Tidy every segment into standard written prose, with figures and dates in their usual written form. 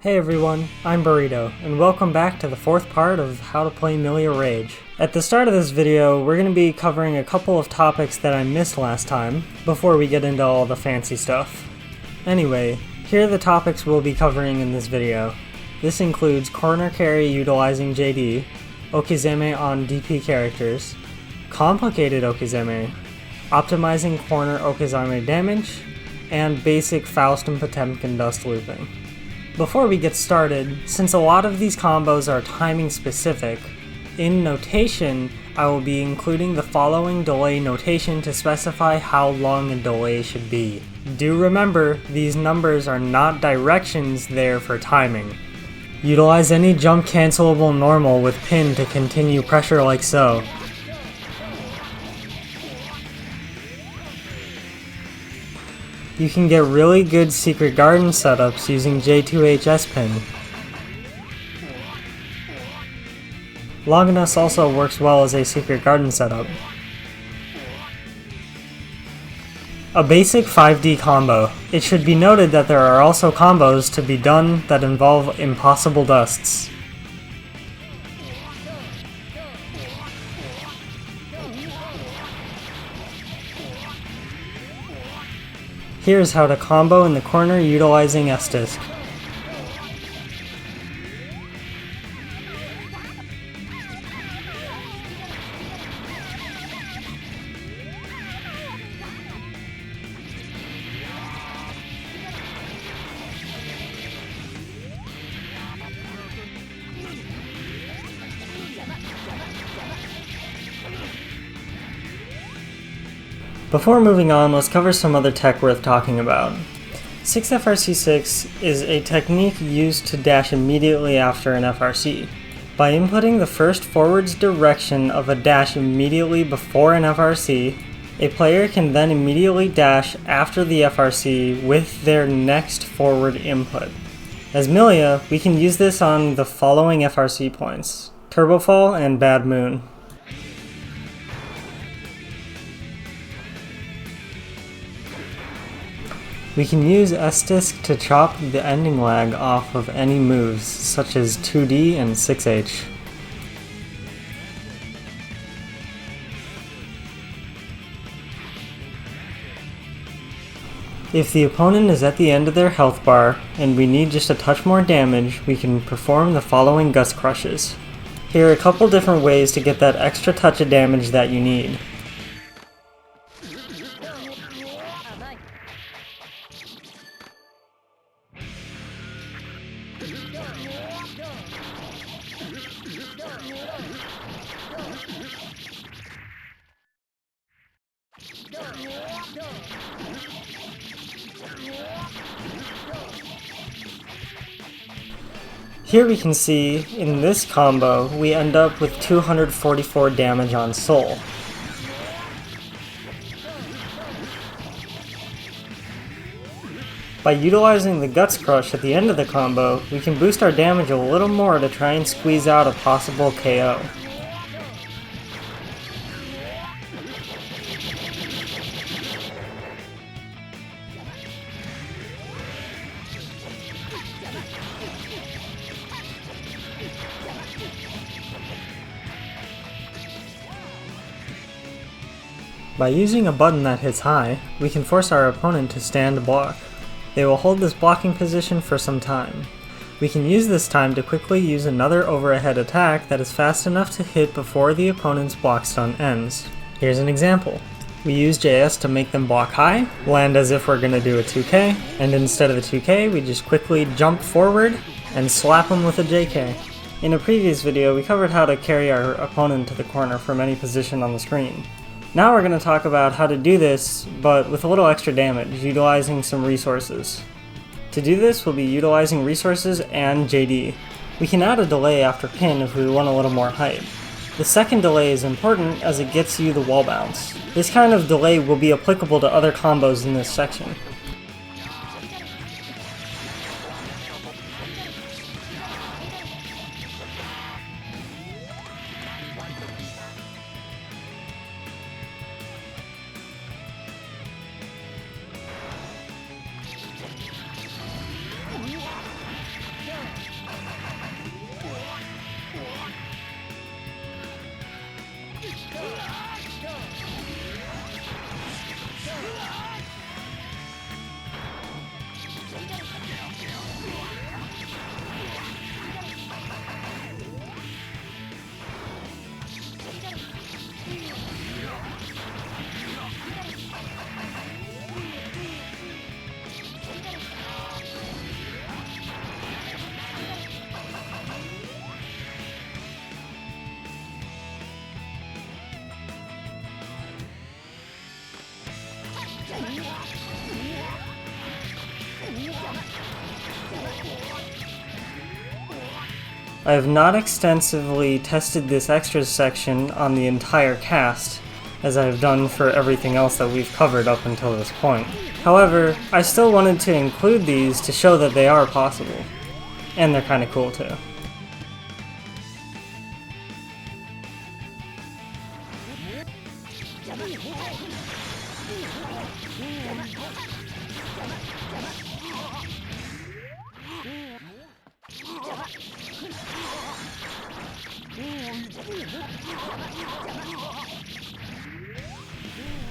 Hey everyone, I'm Burrito, and welcome back to the fourth part of how to play Millia-Rage. At the start of this video, we're going to be covering a couple of topics that I missed last time, before we get into all the fancy stuff. Anyway, here are the topics we'll be covering in this video. This includes corner carry utilizing JD, Okizeme on DP characters, complicated Okizeme, optimizing corner Okizeme damage, and basic Faust and Potemkin Dustlooping. Before we get started, since a lot of these combos are timing specific, in notation I will be including the following delay notation to specify how long a delay should be. Do remember, these numbers are not directions there for timing. Utilize any jump cancelable normal with pin to continue pressure like so. You can get really good Secret Garden setups using J2HS pin. Longinus also works well as a Secret Garden setup. A basic 5D combo. It should be noted that there are also combos to be done that involve impossible dusts. Here's how to combo in the corner utilizing S-Disc. Before moving on, let's cover some other tech worth talking about. 6FRC6 is a technique used to dash immediately after an FRC. By inputting the first forwards direction of a dash immediately before an FRC, a player can then immediately dash after the FRC with their next forward input. As Millia, we can use this on the following FRC points: Turbofall and Bad Moon. We can use S-Disc to chop the ending lag off of any moves, such as 2D and 6H. If the opponent is at the end of their health bar, and we need just a touch more damage, we can perform the following Gust Crushes. Here are a couple different ways to get that extra touch of damage that you need. Here we can see, in this combo, we end up with 244 damage on Soul. By utilizing the Guts Crush at the end of the combo, we can boost our damage a little more to try and squeeze out a possible KO. By using a button that hits high, we can force our opponent to stand block. They will hold this blocking position for some time. We can use this time to quickly use another overhead attack that is fast enough to hit before the opponent's block stun ends. Here's an example. We use JS to make them block high, land as if we're going to do a 2K, and instead of a 2K, we just quickly jump forward and slap them with a JK. In a previous video, we covered how to carry our opponent to the corner from any position on the screen. Now we're going to talk about how to do this, but with a little extra damage, utilizing some resources. To do this, we'll be utilizing resources and JD. We can add a delay after pin if we want a little more height. The second delay is important as it gets you the wall bounce. This kind of delay will be applicable to other combos in this section. I have not extensively tested this extras section on the entire cast, as I have done for everything else that we've covered up until this point. However, I still wanted to include these to show that they are possible, and they're kinda cool too.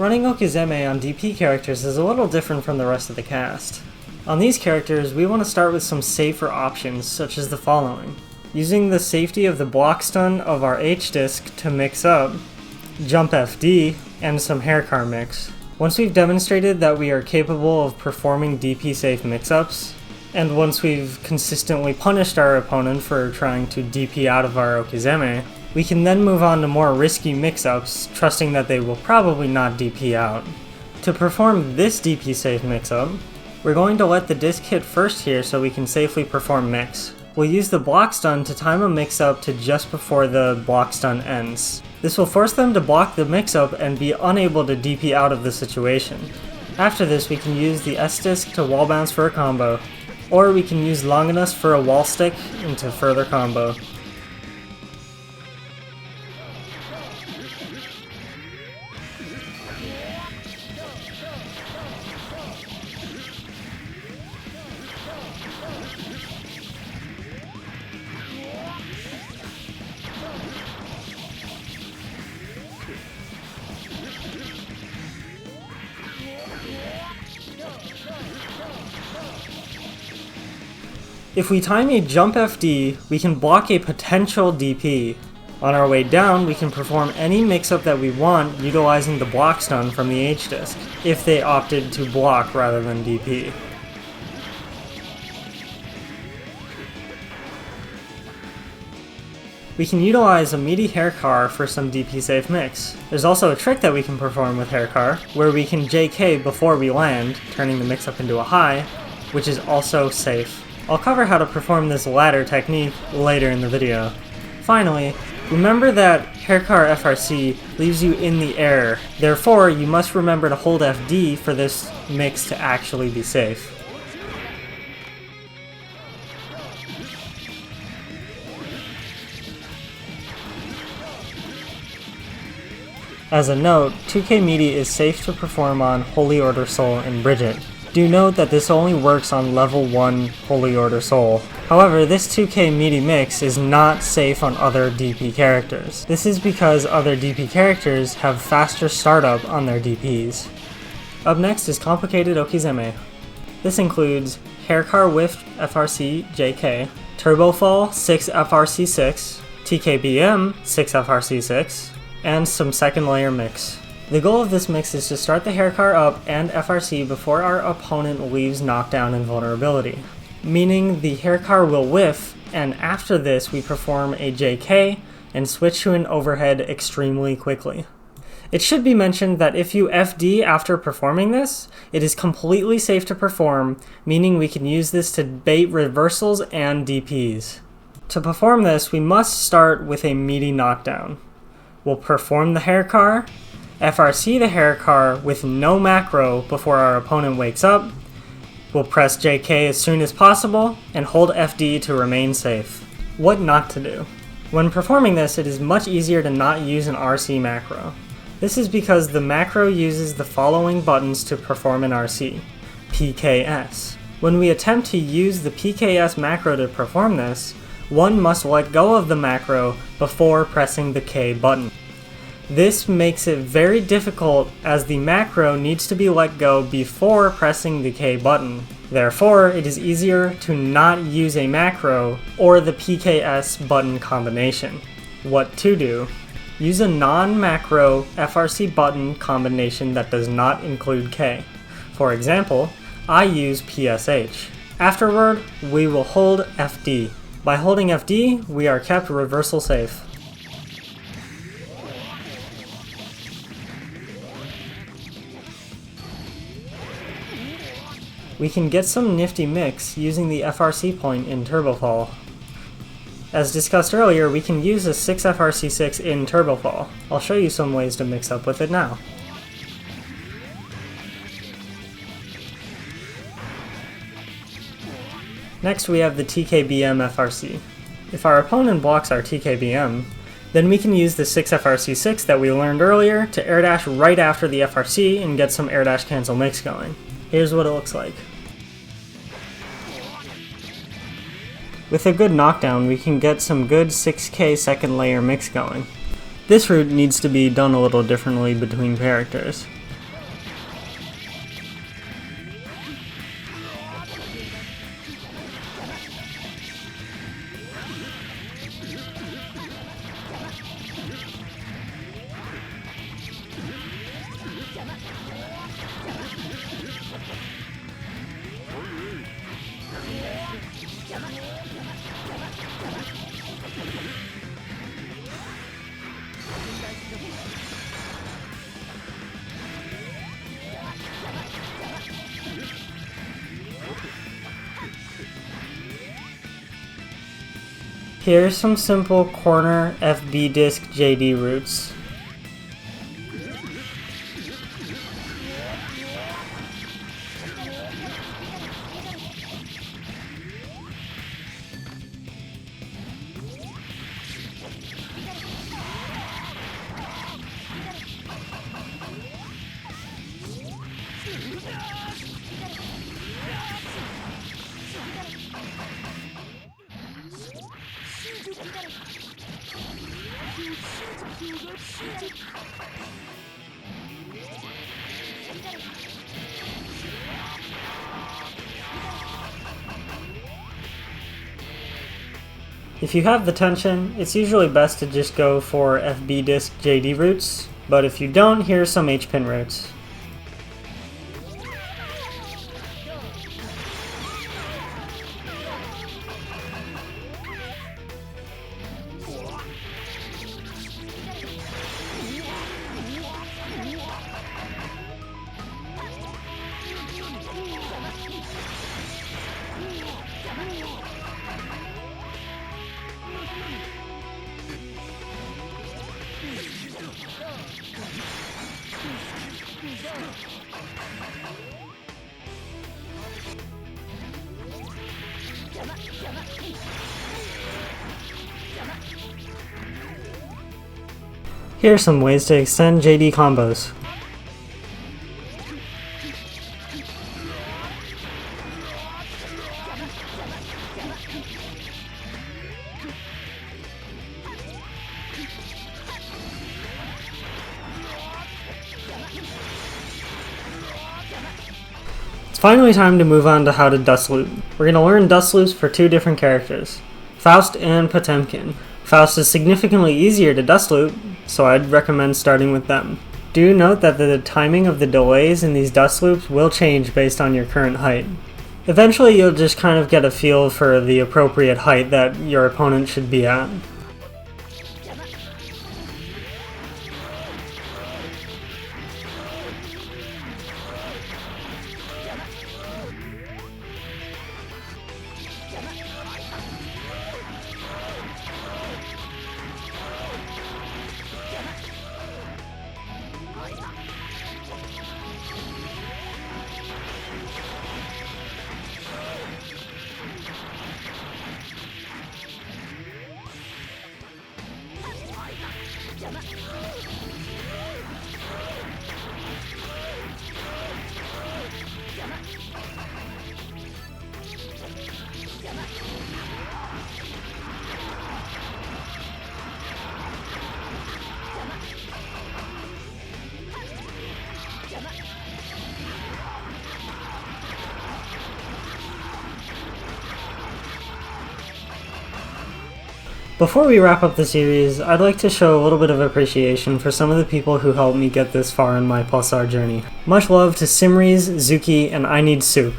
Running Okizeme on DP characters is a little different from the rest of the cast. On these characters, we want to start with some safer options, such as the following. Using the safety of the block stun of our H-disc to mix up, jump FD, and some haircar mix. Once we've demonstrated that we are capable of performing DP safe mix-ups, and once we've consistently punished our opponent for trying to DP out of our Okizeme, we can then move on to more risky mix-ups, trusting that they will probably not DP out. To perform this DP safe mix-up, we're going to let the disc hit first here so we can safely perform mix. We'll use the block stun to time a mix-up to just before the block stun ends. This will force them to block the mix-up and be unable to DP out of the situation. After this, we can use the S-disc to wall bounce for a combo, or we can use Longinus for a wall stick into further combo. If we time a jump FD, we can block a potential DP. On our way down, we can perform any mix-up that we want utilizing the block stun from the H-disc, if they opted to block rather than DP. We can utilize a meaty haircar for some DP safe mix. There's also a trick that we can perform with haircar, where we can JK before we land, turning the mix-up into a high, which is also safe. I'll cover how to perform this latter technique later in the video. Finally, remember that haircar FRC leaves you in the air, therefore you must remember to hold FD for this mix to actually be safe. As a note, 2K Meaty is safe to perform on Holy Order Soul and Bridget. Do note that this only works on level 1 Holy Order Soul. However, this 2K Meaty mix is not safe on other DP characters. This is because other DP characters have faster startup on their DPs. Up next is Complicated Okizeme. This includes Haircar Whiff FRC JK, Turbo Fall 6 FRC 6, TKBM 6 FRC 6, and some second layer mix. The goal of this mix is to start the haircar up and FRC before our opponent leaves knockdown and vulnerability, meaning the haircar will whiff, and after this we perform a JK and switch to an overhead extremely quickly. It should be mentioned that if you FD after performing this, it is completely safe to perform, meaning we can use this to bait reversals and DPs. To perform this, we must start with a meaty knockdown. We'll perform the haircar, FRC the haircar with no macro before our opponent wakes up. We'll press JK as soon as possible and hold FD to remain safe. What not to do? When performing this, it is much easier to not use an RC macro. This is because the macro uses the following buttons to perform an RC. PKS. When we attempt to use the PKS macro to perform this, one must let go of the macro before pressing the K button. This makes it very difficult as the macro needs to be let go before pressing the K button. Therefore, it is easier to not use a macro or the PKS button combination. What to do? Use a non-macro FRC button combination that does not include K. For example, I use PSH. Afterward, we will hold FD. By holding FD, we are kept reversal safe. We can get some nifty mix using the FRC point in Turbo Fall. As discussed earlier, we can use a 6FRC6 in Turbofall. I'll show you some ways to mix up with it now. Next we have the TKBM FRC. If our opponent blocks our TKBM, then we can use the 6FRC6 that we learned earlier to air dash right after the FRC and get some air dash cancel mix going. Here's what it looks like. With a good knockdown, we can get some good 6K second layer mix going. This route needs to be done a little differently between characters. Here's some simple corner FB disc JD routes. If you have the tension, it's usually best to just go for FB disc JD routes, but if you don't, here's some H-pin routes. Here are some ways to extend JD combos. It's finally time to move on to how to dust loop. We're going to learn dust loops for two different characters, Faust and Potemkin. Faust is significantly easier to dust loop, so I'd recommend starting with them. Do note that the timing of the delays in these dust loops will change based on your current height. Eventually you'll just kind of get a feel for the appropriate height that your opponent should be at. Before we wrap up the series, I'd like to show a little bit of appreciation for some of the people who helped me get this far in my Pulsar journey. Much love to Simries, Zuki, and I Need Soup.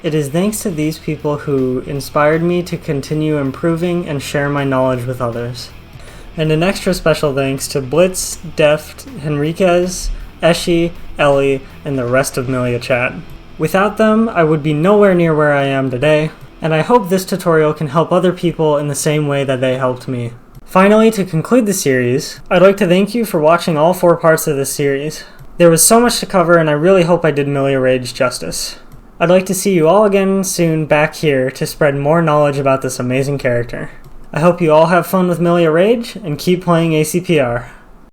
It is thanks to these people who inspired me to continue improving and share my knowledge with others. And an extra special thanks to Blitz, Deft, Henriquez, Eshi, Ellie, and the rest of Millia chat. Without them, I would be nowhere near where I am today. and I hope this tutorial can help other people in the same way that they helped me. Finally, to conclude the series, I'd like to thank you for watching all 4 parts of this series. There was so much to cover, and I really hope I did Millia-Rage justice. I'd like to see you all again soon back here to spread more knowledge about this amazing character. I hope you all have fun with Millia-Rage, and keep playing ACPR.